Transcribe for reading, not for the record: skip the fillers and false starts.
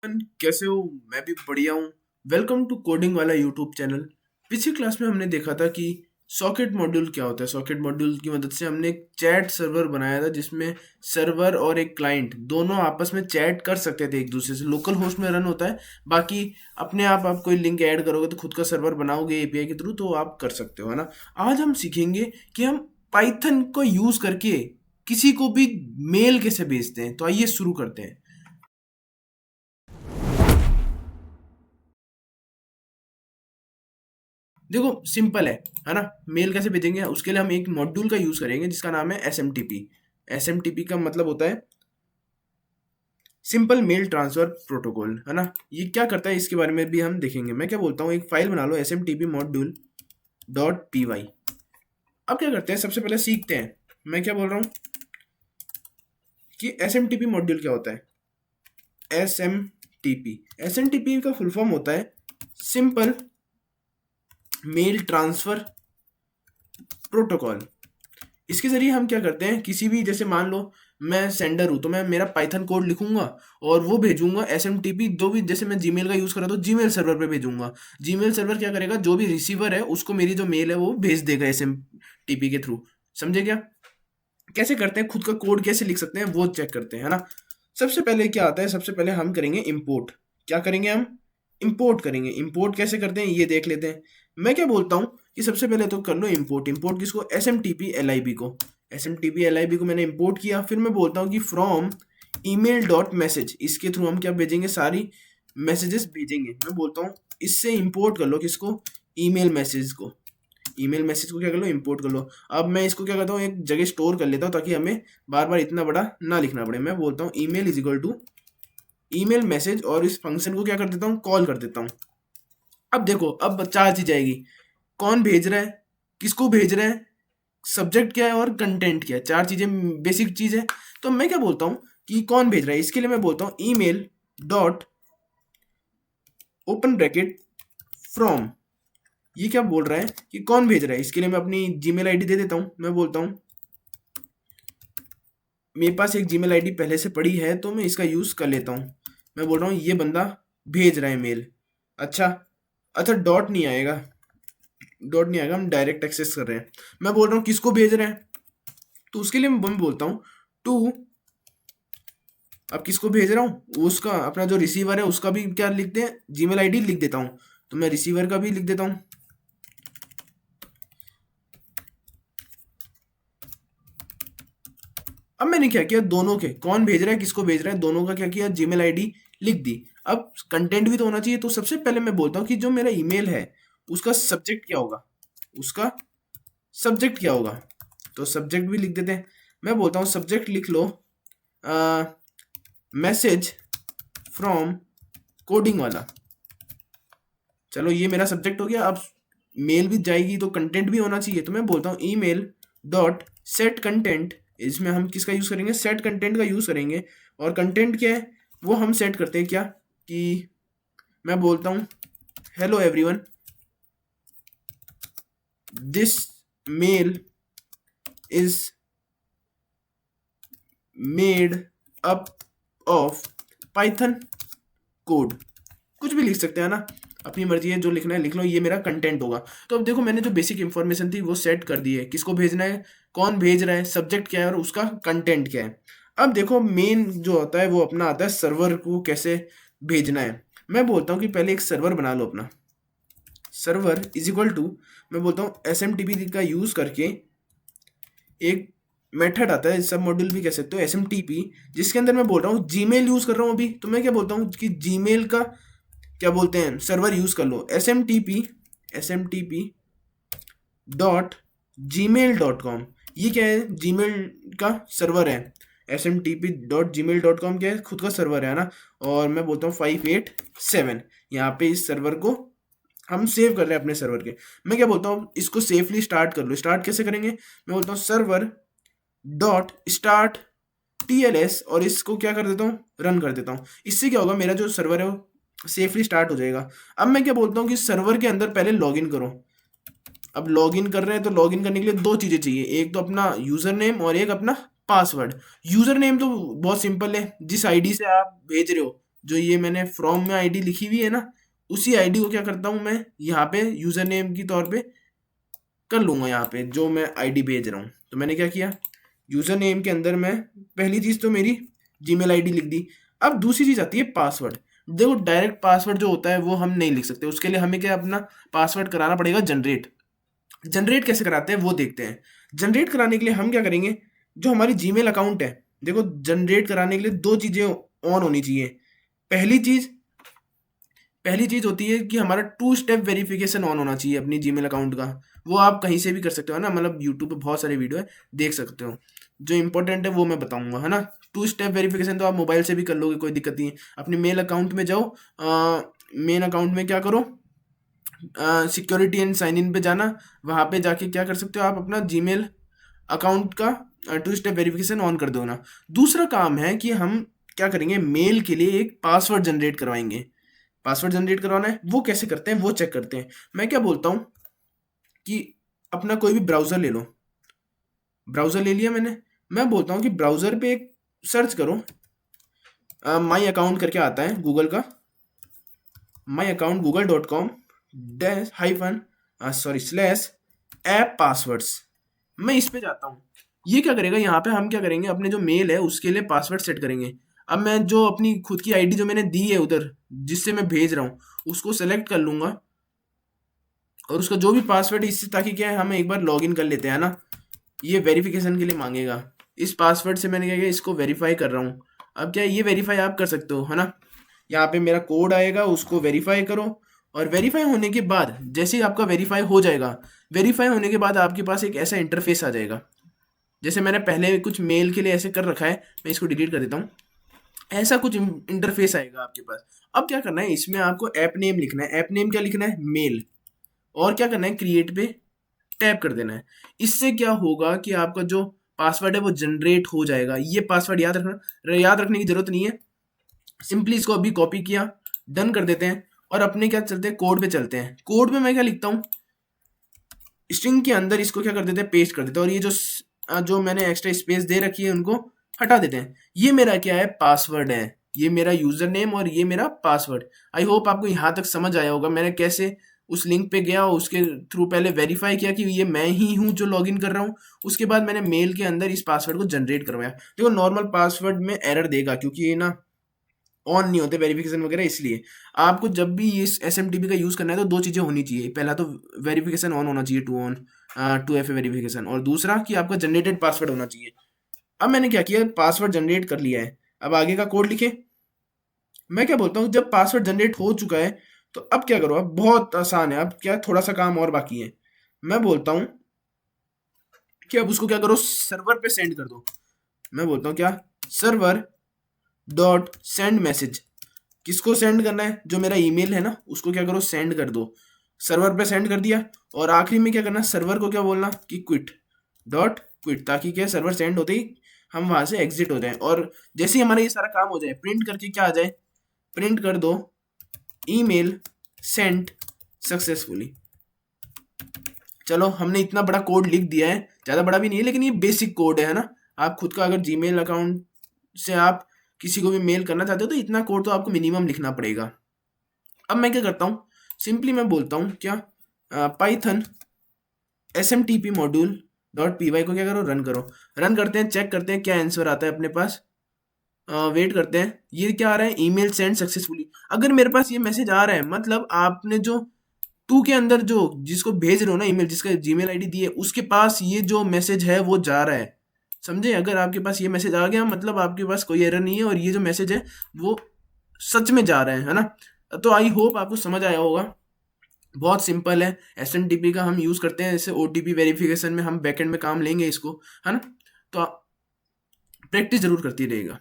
कैसे हो? मैं भी बढ़िया हूँ। वेलकम टू कोडिंग वाला यूट्यूब चैनल। पिछली क्लास में हमने देखा था कि सॉकेट मॉड्यूल क्या होता है। सॉकेट मॉड्यूल की मदद से हमने एक चैट सर्वर बनाया था जिसमें सर्वर और एक क्लाइंट दोनों आपस में चैट कर सकते थे एक दूसरे से। लोकल होस्ट में रन होता है, बाकी अपने आप कोई लिंक ऐड करोगे तो खुद का सर्वर बनाओगे एपीआई के थ्रू तो आप कर सकते हो, है ना। आज हम सीखेंगे कि हम पाइथन को यूज़ करके किसी को भी मेल कैसे भेजते हैं। तो आइए शुरू करते हैं। देखो सिंपल है ना। मेल कैसे भेजेंगे उसके लिए हम एक मॉड्यूल का यूज करेंगे जिसका नाम है S M T P. S M T P का मतलब होता है सिंपल मेल ट्रांसफर प्रोटोकॉल, है ना। ये क्या करता है इसके बारे में भी हम देखेंगे। मैं क्या बोलता हूँ, एक फाइल बना लो S M T P module dot P Y. अब क्या करते हैं, सबसे पहले सीखते हैं। मैं क्या बोल रहा हूँ कि S M T P module क्या होता है। S M T P, S M T P का फुल फॉर्म होता है सिंपल मेल ट्रांसफर प्रोटोकॉल। इसके ज़रिए हम क्या करते हैं, किसी भी, जैसे मान लो मैं सेंडर हूँ तो मैं मेरा पाइथन कोड लिखूंगा और वो भेजूंगा एस एम टी पी। जो भी, जैसे मैं जीमेल का यूज़ कर रहा हूँ तो जीमेल सर्वर पे भेजूंगा। जीमेल सर्वर क्या करेगा, जो भी रिसीवर है उसको मेरी जो मेल है वो भेज देगा एस एम टी पी के थ्रू। समझे क्या? कैसे करते हैं, खुद का कोड कैसे लिख सकते हैं वो चेक करते हैं, है ना। सबसे पहले क्या आता है, सबसे पहले हम करेंगे इम्पोर्ट। क्या करेंगे हम? इम्पोर्ट करेंगे। इम्पोर्ट कैसे करते हैं ये देख लेते हैं। मैं क्या बोलता हूँ कि सबसे पहले तो कर लो इम्पोर्ट। इम्पोर्ट किसको? S M T P L I B को। S M T P L I B को मैंने इम्पोर्ट किया। फिर मैं बोलता हूँ कि फ्रॉम ईमेल डॉट मैसेज, इसके थ्रू हम क्या भेजेंगे, सारी मैसेजेस भेजेंगे। मैं बोलता हूँ इससे इम्पोर्ट कर लो किसको? ईमेल मैसेज को। ईमेल मैसेज को क्या कर लो, इंपोर्ट कर लो। अब मैं इसको क्या करता हूँ, एक जगह स्टोर कर लेता हूँ ताकि हमें बार बार इतना बड़ा ना लिखना पड़े। मैं बोलता हूँ email is equal to email message और इस फंक्शन को क्या कर देता हूँ, कॉल कर देता हूँ। अब देखो, अब चार चीज आएगी। कौन भेज रहा है, किसको भेज रहा है, सब्जेक्ट क्या है और कंटेंट क्या है। चार चीजें बेसिक चीज है। तो मैं क्या बोलता हूँ कि कौन भेज रहा है, इसके लिए मैं बोलता हूँ email dot open bracket from. ये क्या बोल रहा है कि कौन भेज रहा है, इसके लिए मैं अपनी जीमेल आईडी दे देता हूँ। मैं बोलता हूँ मेरे पास एक जीमेल आईडी पहले से पड़ी है तो मैं इसका यूज़ कर लेता हूँ। मैं बोल रहा हूँ ये बंदा भेज रहा है मेल। अच्छा, अच्छा डॉट नहीं आएगा, डॉट नहीं आएगा, हम डायरेक्ट एक्सेस कर रहे हैं। मैं बोल रहा हूँ किसको भेज रहे हैं, तो उसके लिए मैं बोलता हूँ टू। अब किसको भेज रहा हूँ, उसका अपना जो रिसीवर है उसका भी क्या लिखते हैं, जीमेल आईडी लिख देता हूँ। तो मैं रिसीवर का भी लिख देता हूँ। अब मैंने क्या किया, दोनों के, कौन भेज रहा है किसको भेज रहा है, दोनों का क्या किया, जीमेल आईडी लिख दी। अब कंटेंट भी तो होना चाहिए। तो सबसे पहले मैं बोलता हूँ कि जो मेरा ईमेल है उसका सब्जेक्ट क्या होगा, उसका सब्जेक्ट क्या होगा। तो सब्जेक्ट भी लिख देते हैं। मैं बोलता हूँ सब्जेक्ट लिख लो मैसेज फ्रॉम कोडिंग वाला। चलो ये मेरा सब्जेक्ट हो गया। अब मेल भी जाएगी तो कंटेंट भी होना चाहिए। तो मैं बोलता हूँ ईमेल डॉट सेट कंटेंट। इसमें हम किसका यूज़ करेंगे, सेट कंटेंट का यूज़ करेंगे। और कंटेंट क्या है वो हम सेट करते हैं क्या, कि मैं बोलता हूँ hello everyone, this mail is made up of Python code. कुछ भी लिख सकते हैं ना, अपनी मर्जी है, जो लिखना है लिख लो। ये मेरा कंटेंट होगा। तो अब देखो मैंने जो बेसिक इंफॉर्मेशन थी वो सेट कर दी है, किसको भेजना है, कौन भेज रहा है, सब्जेक्ट क्या है और उसका कंटेंट क्या है। अब देखो मेन जो होता है वो अपना आता है सर्वर को कैसे भेजना है। मैं बोलता हूँ कि पहले एक सर्वर बना लो अपना। सर्वर इज इक्वल टू, मैं बोलता हूँ एस एम टी पी का यूज़ करके एक मेथड आता है, सब मॉड्यूल भी कह सकते हो, एस एम टी पी, जिसके अंदर मैं बोल रहा हूँ जीमेल यूज़ कर रहा हूँ अभी। तो मैं क्या बोलता हूँ कि जीमेल का क्या बोलते हैं, सर्वर यूज़ कर लो। S M T P dot gmail dot com. ये क्या है, जीमेल का सर्वर है। S M T P dot gmail dot com क्या है, खुद का सर्वर है ना। और मैं बोलता हूँ 587, यहाँ पे इस सर्वर को हम सेव कर रहे हैं अपने सर्वर के। मैं क्या बोलता हूँ, इसको सेफली स्टार्ट कर लो। स्टार्ट कैसे करेंगे, मैं बोलता हूँ सर्वर डॉट स्टार्ट टीएलएस और इसको क्या कर देता हूँ, रन कर देता हूँ। इससे क्या होगा, मेरा जो सर्वर है वो सेफली स्टार्ट हो जाएगा। अब मैं क्या बोलता हूँ कि सर्वर के अंदर पहले लॉगिन करो। अब लॉगिन कर रहे हैं तो लॉगिन करने के लिए दो चीज़ें चाहिए, एक तो अपना यूज़र नेम और एक अपना पासवर्ड। यूज़र नेम तो बहुत सिंपल है, जिस आईडी से आप भेज रहे हो जो ये मैंने फ्रॉम में आईडी लिखी हुई है ना, उसी आईडी को क्या करता हूँ मैं यहाँ पे यूज़र नेम की तौर पे कर लूँगा यहाँ पे जो मैं आईडी भेज रहा हूँ। तो मैंने क्या किया, यूज़र नेम के अंदर मैं पहली चीज़ तो मेरी जीमेल आईडी लिख दी। अब दूसरी चीज़ आती है पासवर्ड। देखो डायरेक्ट पासवर्ड जो होता है वो हम नहीं लिख सकते, उसके लिए हमें क्या अपना पासवर्ड कराना पड़ेगा जनरेट। जनरेट कैसे कराते हैं वो देखते हैं। जनरेट कराने के लिए हम क्या करेंगे, जो हमारी जीमेल अकाउंट है, देखो जनरेट कराने के लिए दो चीज़ें ऑन होनी चाहिए। पहली चीज़ पहली चीज़ होती है कि हमारा 2 स्टेप वेरिफिकेशन ऑन होना चाहिए अपनी जीमेल अकाउंट का। वो आप कहीं से भी कर सकते हो ना, मतलब यूट्यूब पे बहुत सारे वीडियो है, देख सकते हो। जो इंपॉर्टेंट है वो मैं बताऊंगा, है ना। 2 स्टेप वेरिफिकेशन तो आप मोबाइल से भी कर लोगे, कोई दिक्कत नहीं है। अपनी मेल अकाउंट में जाओ, मेन अकाउंट में क्या करो, सिक्योरिटी एंड साइन इन पे जाना। वहाँ पे जाके क्या कर सकते हो आप, अपना जीमेल अकाउंट का 2 स्टेप वेरिफिकेशन ऑन कर दो ना। दूसरा काम है कि हम क्या करेंगे, मेल के लिए एक पासवर्ड जनरेट करवाएंगे। पासवर्ड जनरेट करवाना है, वो कैसे करते हैं वो चेक करते हैं। मैं क्या बोलता हूँ कि अपना कोई भी ब्राउज़र ले लो। ब्राउज़र ले लिया मैंने। मैं बोलता हूँ कि ब्राउज़र पे एक सर्च करो, माई अकाउंट करके आता है गूगल का, my account google.com dash hyphen sorry slash app passwords. मैं इस पे जाता हूँ। ये क्या करेगा, यहाँ पे हम क्या करेंगे, अपने जो मेल है उसके लिए पासवर्ड सेट करेंगे। अब मैं जो अपनी खुद की आईडी जो मैंने दी है उधर जिससे मैं भेज रहा हूँ, उसको सेलेक्ट कर लूँगा और उसका जो भी पासवर्ड है, इससे ताकि क्या है हम एक बार लॉगिन कर लेते हैं ना। ये वेरिफिकेशन के लिए मांगेगा। इस पासवर्ड से मैंने क्या किया, इसको वेरीफाई कर रहा हूँ। अब क्या है, ये वेरीफाई आप कर सकते हो, है ना। यहाँ पे मेरा कोड आएगा, उसको वेरीफाई करो। और वेरीफाई होने के बाद जैसे ही आपका वेरीफाई हो जाएगा, वेरीफाई होने के बाद आपके पास एक ऐसा इंटरफेस आ जाएगा। जैसे मैंने पहले कुछ मेल के लिए ऐसे कर रखा है, मैं इसको डिलीट कर देता हूँ। ऐसा कुछ इंटरफेस आएगा आपके पास। अब क्या करना है, इसमें आपको ऐप नेम लिखना है। ऐप नेम क्या लिखना है, मेल। और क्या करना है, क्रिएट पे टैप कर देना है। इससे क्या होगा कि आपका जो पासवर्ड है वो जनरेट हो जाएगा। ये पासवर्ड याद रखना, याद रखने की जरूरत नहीं है। सिंपली इसको अभी कॉपी किया, डन कर देते हैं और अपने क्या चलते हैं, कोड पे चलते हैं। कोड में मैं क्या लिखता हूँ, स्ट्रिंग के अंदर इसको क्या कर देते हैं, पेस्ट कर देते हैं। और ये जो मैंने एक्स्ट्रा स्पेस दे रखी है उनको हटा देते हैं। ये मेरा क्या है, पासवर्ड है। ये मेरा यूजर नेम और ये मेरा पासवर्ड। आई होप आपको यहाँ तक समझ आया होगा मैंने कैसे उस लिंक पे गया, उसके थ्रू पहले वेरीफाई किया कि ये मैं ही हूँ जो लॉगिन कर रहा हूँ। उसके बाद मैंने मेल के अंदर इस पासवर्ड को जनरेट करवाया। देखो नॉर्मल पासवर्ड में एरर देगा क्योंकि ये ना ऑन नहीं होते वेरिफिकेशन वगैरह, इसलिए आपको जब भी इस SMTP का यूज़ करना है तो दो चीज़ें होनी चाहिए। पहला तो वेरिफिकेशन ऑन होना चाहिए, टू FA वेरिफिकेशन, और दूसरा कि आपका जनरेटेड पासवर्ड होना चाहिए। अब मैंने क्या किया, पासवर्ड जनरेट कर लिया है। अब आगे का कोड लिखे। मैं क्या बोलता हूँ, जब पासवर्ड जनरेट हो चुका है तो अब क्या करो, अब बहुत आसान है। अब क्या थोड़ा सा काम और बाकी है। मैं बोलता हूँ कि अब उसको क्या करो, सर्वर पे सेंड कर दो। मैं बोलता हूँ क्या, सर्वर डॉट सेंड मैसेज। किसको सेंड करना है, जो मेरा ईमेल है ना उसको क्या करो, सेंड कर दो। सर्वर पे सेंड कर दिया। और आखिरी में क्या करना, सर्वर को क्या बोलना कि क्विट डॉट क्विट, ताकि क्या सर्वर सेंड होते ही हम वहां से एग्जिट हो जाए। और जैसे ही हमारा ये सारा काम हो जाए, प्रिंट करके क्या आ जाए, प्रिंट कर दो ईमेल सेंड सक्सेसफुली। चलो हमने इतना बड़ा कोड लिख दिया है, ज़्यादा बड़ा भी नहीं है लेकिन ये बेसिक कोड है ना। आप खुद का अगर जीमेल अकाउंट से आप किसी को भी मेल करना चाहते हो तो इतना कोड तो आपको मिनिमम लिखना पड़ेगा। अब मैं क्या करता हूँ, सिंपली मैं बोलता हूँ क्या, Python SMTP module dot P y को क्या करो, रन करो। रन करते हैं, चेक करते हैं क्या आंसर आता है अपने पास। वेट करते हैं, ये क्या आ रहा है, ईमेल सेंड सक्सेसफुली। अगर मेरे पास ये मैसेज आ रहा है मतलब आपने जो टू के अंदर जो जिसको भेज रहे हो ना ईमेल, जिसका जीमेल आईडी दी है उसके पास ये जो मैसेज है वो जा रहा है। समझे, अगर आपके पास ये मैसेज आ गया मतलब आपके पास कोई एरर नहीं है और ये जो मैसेज है वो सच में जा रहा है ना। तो आई होप आपको समझ आया होगा। बहुत सिंपल है। SMTP का हम यूज़ करते हैं, जैसे OTP वेरिफिकेशन में हम बैकएंड में काम लेंगे इसको, है ना। तो प्रैक्टिस जरूर करती रहिएगा।